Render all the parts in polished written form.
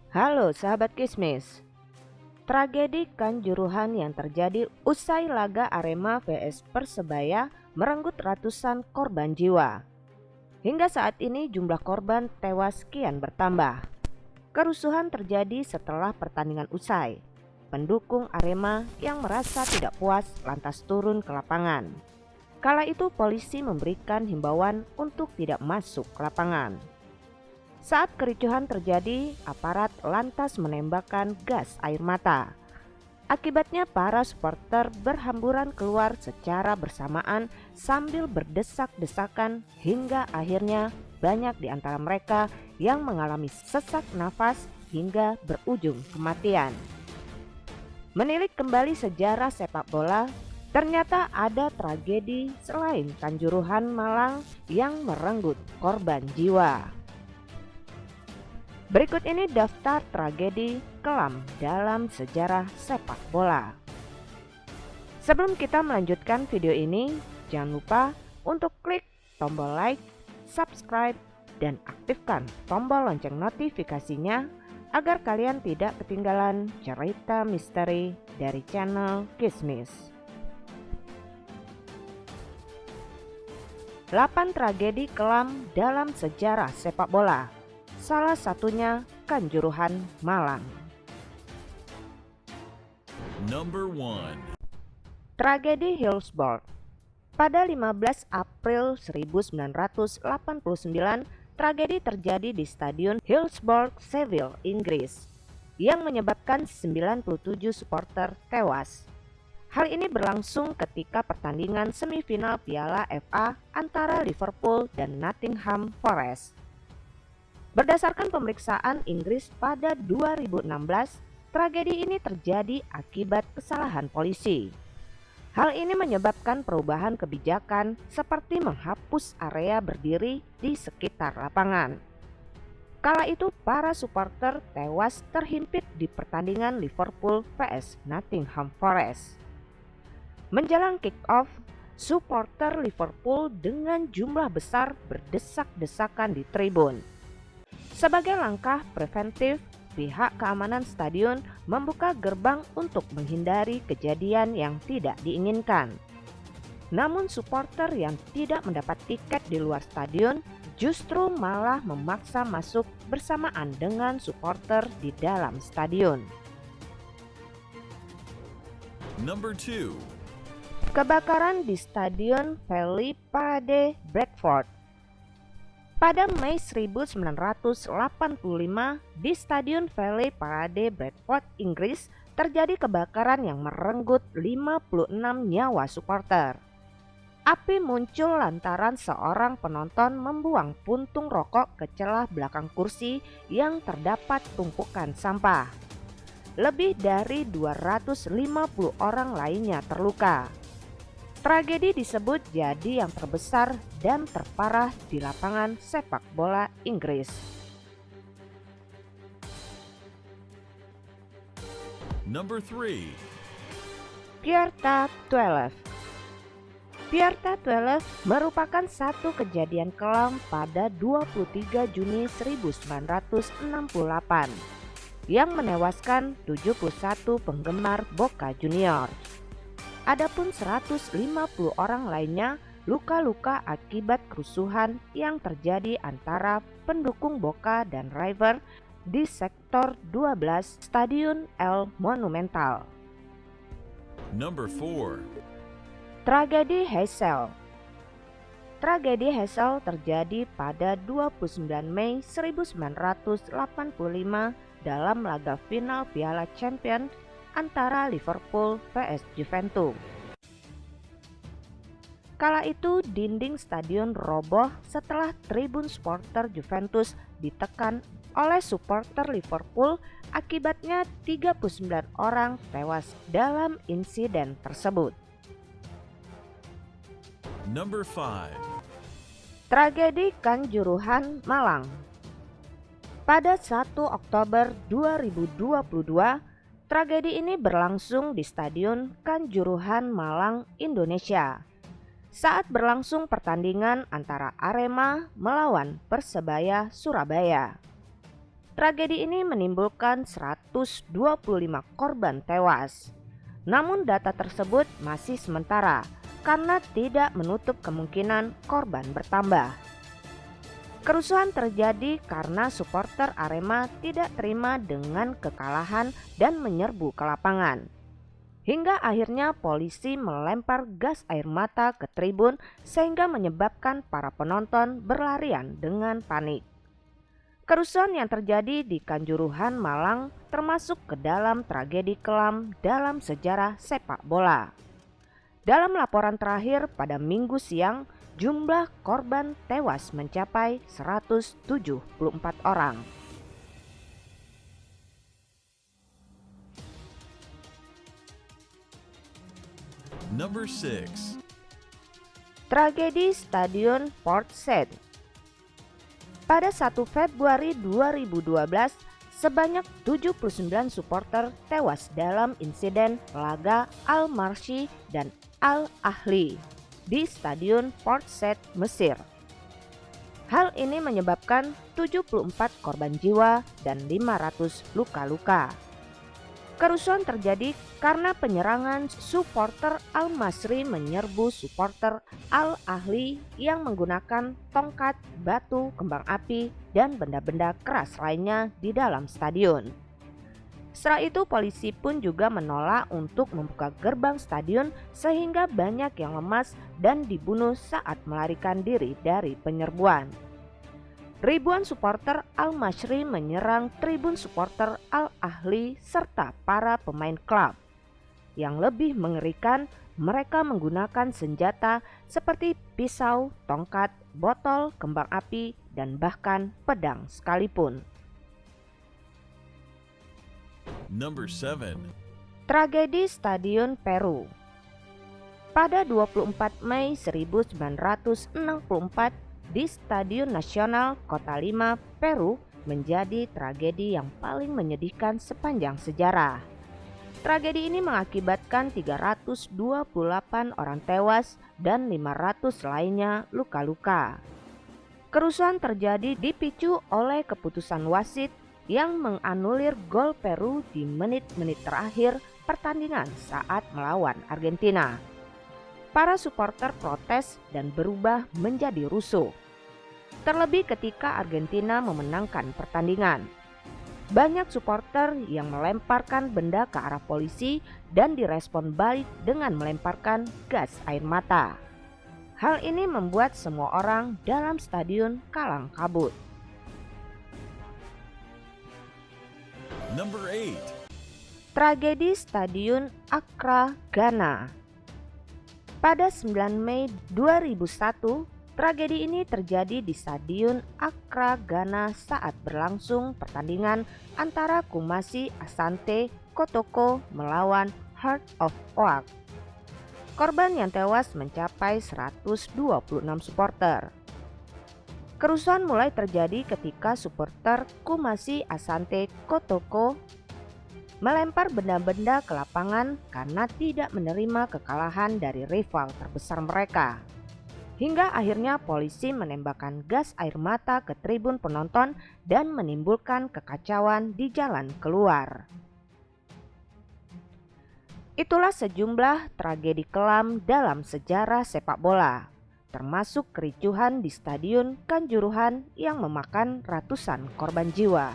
Halo sahabat Kismis. Tragedi Kanjuruhan yang terjadi usai laga Arema vs Persebaya merenggut ratusan korban jiwa. Hingga saat ini jumlah korban tewas kian bertambah. Kerusuhan terjadi setelah pertandingan usai. Pendukung Arema yang merasa tidak puas lantas turun ke lapangan. Kala itu polisi memberikan himbauan untuk tidak masuk ke lapangan. Saat kericuhan terjadi, aparat lantas menembakkan gas air mata. Akibatnya para supporter berhamburan keluar secara bersamaan sambil berdesak-desakan hingga akhirnya banyak di antara mereka yang mengalami sesak nafas hingga berujung kematian. Menilik kembali sejarah sepak bola, ternyata ada tragedi selain Kanjuruhan Malang yang merenggut korban jiwa. Berikut ini daftar tragedi kelam dalam sejarah sepak bola. Sebelum kita melanjutkan video ini, jangan lupa untuk klik tombol like, subscribe, dan aktifkan tombol lonceng notifikasinya agar kalian tidak ketinggalan cerita misteri dari channel Kismis. 8 tragedi kelam dalam sejarah sepak bola. Salah satunya Kanjuruhan Malang. Number 1. Tragedi Hillsborough. Pada 15 April 1989, tragedi terjadi di Stadion Hillsborough, Sheffield, Inggris, yang menyebabkan 97 supporter tewas. Hal ini berlangsung ketika pertandingan semifinal Piala FA antara Liverpool dan Nottingham Forest. Berdasarkan pemeriksaan Inggris pada 2016, tragedi ini terjadi akibat kesalahan polisi. Hal ini menyebabkan perubahan kebijakan seperti menghapus area berdiri di sekitar lapangan. Kala itu para supporter tewas terhimpit di pertandingan Liverpool vs Nottingham Forest. Menjelang kick-off, supporter Liverpool dengan jumlah besar berdesak-desakan di tribun. Sebagai langkah preventif, pihak keamanan stadion membuka gerbang untuk menghindari kejadian yang tidak diinginkan. Namun supporter yang tidak mendapat tiket di luar stadion justru malah memaksa masuk bersamaan dengan supporter di dalam stadion. Number 2. Kebakaran di Stadion Valley Parade, Bradford. Pada Mei 1985 di Stadion Valley Parade, Bradford, Inggris, terjadi kebakaran yang merenggut 56 nyawa supporter. Api muncul lantaran seorang penonton membuang puntung rokok ke celah belakang kursi yang terdapat tumpukan sampah. Lebih dari 250 orang lainnya terluka. Tragedi disebut jadi yang terbesar dan terparah di lapangan sepak bola Inggris. Number 3. Piarta 12. Piarta 12 merupakan satu kejadian kelam pada 23 Juni 1968 yang menewaskan 71 penggemar Boca Juniors. Adapun 150 orang lainnya luka-luka akibat kerusuhan yang terjadi antara pendukung Boca dan River di sektor 12 Stadion El Monumental. Number 4. Tragedi Heysel. Tragedi Heysel terjadi pada 29 Mei 1985 dalam laga final Piala Champions antara Liverpool vs Juventus. Kala itu dinding stadion roboh setelah tribun supporter Juventus ditekan oleh supporter Liverpool. Akibatnya 39 orang tewas dalam insiden tersebut. Number 5. Tragedi Kanjuruhan Malang. Pada 1 Oktober 2022, tragedi ini berlangsung di Stadion Kanjuruhan Malang, Indonesia. Saat berlangsung pertandingan antara Arema melawan Persebaya Surabaya. Tragedi ini menimbulkan 125 korban tewas. Namun data tersebut masih sementara karena tidak menutup kemungkinan korban bertambah. Kerusuhan terjadi karena supporter Arema tidak terima dengan kekalahan dan menyerbu ke lapangan. Hingga akhirnya polisi melempar gas air mata ke tribun sehingga menyebabkan para penonton berlarian dengan panik. Kerusuhan yang terjadi di Kanjuruhan, Malang termasuk ke dalam tragedi kelam dalam sejarah sepak bola. Dalam laporan terakhir pada Minggu siang, jumlah korban tewas mencapai 174 orang. Number 6. Tragedi Stadion Port Said. Pada 1 Februari 2012, sebanyak 79 supporter tewas dalam insiden laga Al-Marshi dan Al-Ahli di Stadion Port Said, Mesir. Hal ini menyebabkan 74 korban jiwa dan 500 luka-luka. Kerusuhan terjadi karena penyerangan supporter Al-Masri menyerbu supporter Al-Ahli yang menggunakan tongkat, batu, kembang api, dan benda-benda keras lainnya di dalam stadion. Setelah itu polisi pun juga menolak untuk membuka gerbang stadion sehingga banyak yang lemas dan dibunuh saat melarikan diri dari penyerbuan. Ribuan supporter Al-Masri menyerang tribun supporter Al-Ahli serta para pemain klub. Yang lebih mengerikan, mereka menggunakan senjata seperti pisau, tongkat, botol, kembang api, dan bahkan pedang sekalipun. Number 7. Tragedi Stadion Peru. Pada 24 Mei 1964, di Stadion Nasional Kota Lima, Peru menjadi tragedi yang paling menyedihkan sepanjang sejarah. Tragedi ini mengakibatkan 328 orang tewas dan 500 lainnya luka-luka. Kerusuhan terjadi dipicu oleh keputusan wasit yang menganulir gol Peru di menit-menit terakhir pertandingan saat melawan Argentina. Para supporter protes dan berubah menjadi rusuh. Terlebih ketika Argentina memenangkan pertandingan. Banyak supporter yang melemparkan benda ke arah polisi dan direspon balik dengan melemparkan gas air mata. Hal ini membuat semua orang dalam stadion kalang kabut. Number 8. Tragedi Stadion Accra, Ghana. Pada 9 Mei 2001, tragedi ini terjadi di Stadion Accra, Ghana saat berlangsung pertandingan antara Kumasi Asante Kotoko melawan Heart of Oak. Korban yang tewas mencapai 126 supporter. Kerusuhan mulai terjadi ketika supporter Kumasi Asante Kotoko melempar benda-benda ke lapangan karena tidak menerima kekalahan dari rival terbesar mereka. Hingga akhirnya polisi menembakkan gas air mata ke tribun penonton dan menimbulkan kekacauan di jalan keluar. Itulah sejumlah tragedi kelam dalam sejarah sepak bola, termasuk kericuhan di Stadion Kanjuruhan yang memakan ratusan korban jiwa.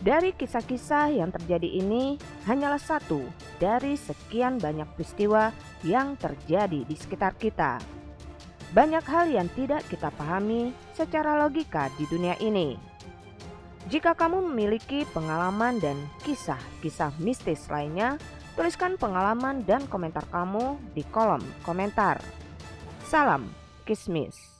Dari kisah-kisah yang terjadi ini hanyalah satu dari sekian banyak peristiwa yang terjadi di sekitar kita. Banyak hal yang tidak kita pahami secara logika di dunia ini. Jika kamu memiliki pengalaman dan kisah-kisah mistis lainnya, tuliskan pengalaman dan komentar kamu di kolom komentar. Salam Kismis.